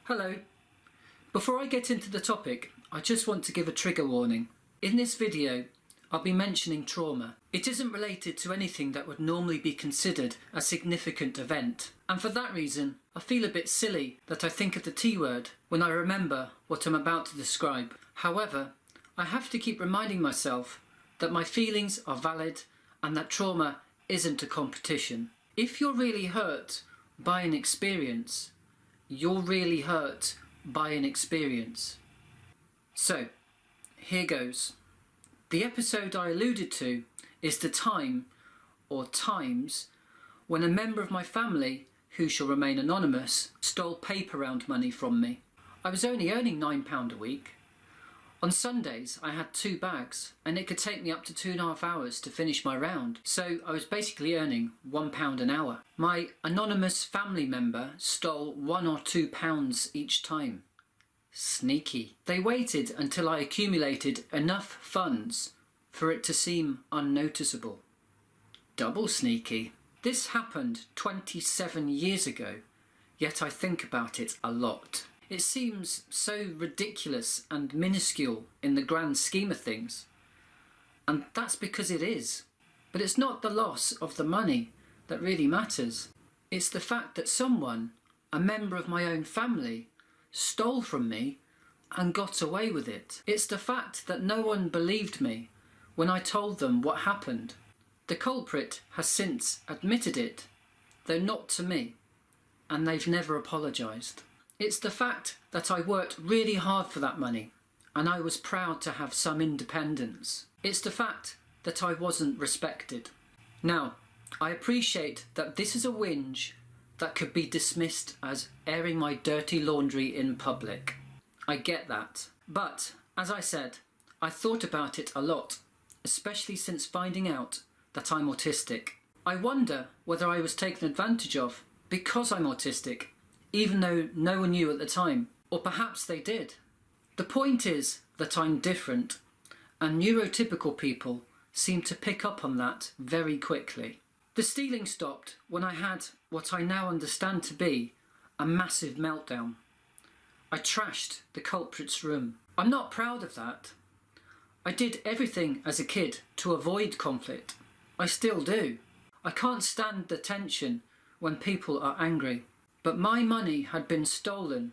Hello. Before I get into the topic, I just want to give a trigger warning. In this video, I'll be mentioning trauma. It isn't related to anything that would normally be considered a significant event. And for that reason, I feel a bit silly that I think of the T word when I remember what I'm about to describe. However, I have to keep reminding myself that my feelings are valid and that trauma isn't a competition. If you're really hurt by an experience, you're really hurt by an experience. So, here goes. The episode I alluded to is the time, or times, when a member of my family, who shall remain anonymous, stole paper round money from me. I was only earning £9 a week. On Sundays I had 2 bags and it could take me up to 2.5 hours to finish my round, so I was basically earning £1 an hour. My anonymous family member stole £1 or £2 each time. Sneaky. They waited until I accumulated enough funds for it to seem unnoticeable. Double sneaky. This happened 27 years ago, yet I think about it a lot. It seems so ridiculous and minuscule in the grand scheme of things. And that's because it is. But it's not the loss of the money that really matters. It's the fact that someone, a member of my own family, stole from me and got away with it. It's the fact that no one believed me when I told them what happened. The culprit has since admitted it, though not to me, and they've never apologised. It's the fact that I worked really hard for that money and I was proud to have some independence. It's the fact that I wasn't respected. Now, I appreciate that this is a whinge that could be dismissed as airing my dirty laundry in public. I get that. But, as I said, I thought about it a lot, especially since finding out that I'm autistic. I wonder whether I was taken advantage of because I'm autistic, even though no one knew at the time, or perhaps they did. The point is that I'm different, and neurotypical people seem to pick up on that very quickly. The stealing stopped when I had what I now understand to be a massive meltdown. I trashed the culprit's room. I'm not proud of that. I did everything as a kid to avoid conflict. I still do. I can't stand the tension when people are angry. But my money had been stolen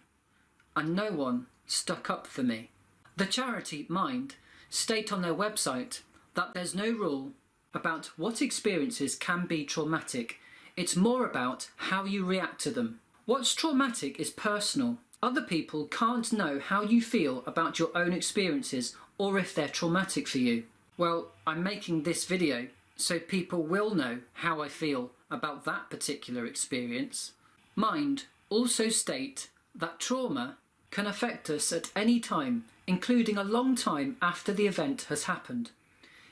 and no one stuck up for me. The charity Mind state on their website that there's no rule about what experiences can be traumatic. It's more about how you react to them. What's traumatic is personal. Other people can't know how you feel about your own experiences or if they're traumatic for you. Well, I'm making this video so people will know how I feel about that particular experience. Mind also state that trauma can affect us at any time, including a long time after the event has happened.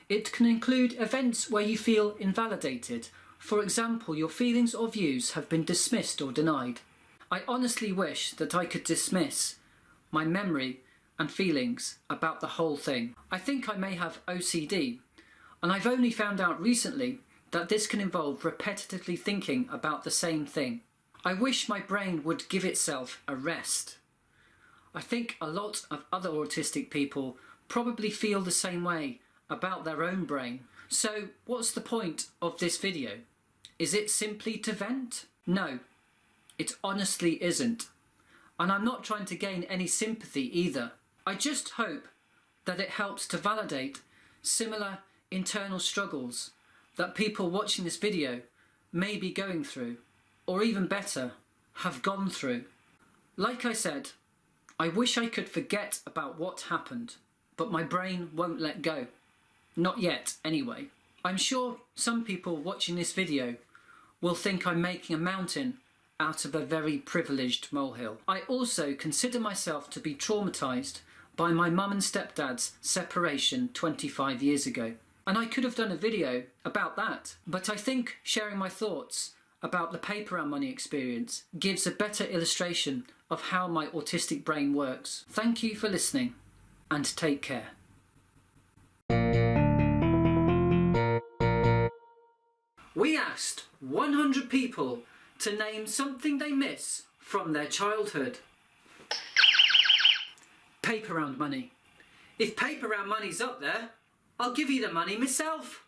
It can include events where you feel invalidated. For example, your feelings or views have been dismissed or denied. I honestly wish that I could dismiss my memory and feelings about the whole thing. I think I may have OCD, and I've only found out recently that this can involve repetitively thinking about the same thing. I wish my brain would give itself a rest. I think a lot of other autistic people probably feel the same way about their own brain. So what's the point of this video? Is it simply to vent? No, it honestly isn't. And I'm not trying to gain any sympathy either. I just hope that it helps to validate similar internal struggles that people watching this video may be going through, or even better, have gone through. Like I said, I wish I could forget about what happened, but my brain won't let go. Not yet, anyway. I'm sure some people watching this video will think I'm making a mountain out of a very privileged molehill. I also consider myself to be traumatised by my mum and stepdad's separation 25 years ago. And I could have done a video about that, but I think sharing my thoughts about the paper and money experience gives a better illustration of how my autistic brain works. Thank you for listening, and take care. We asked 100 people to name something they miss from their childhood. paper round money. If paper round money's up there, I'll give you the money myself.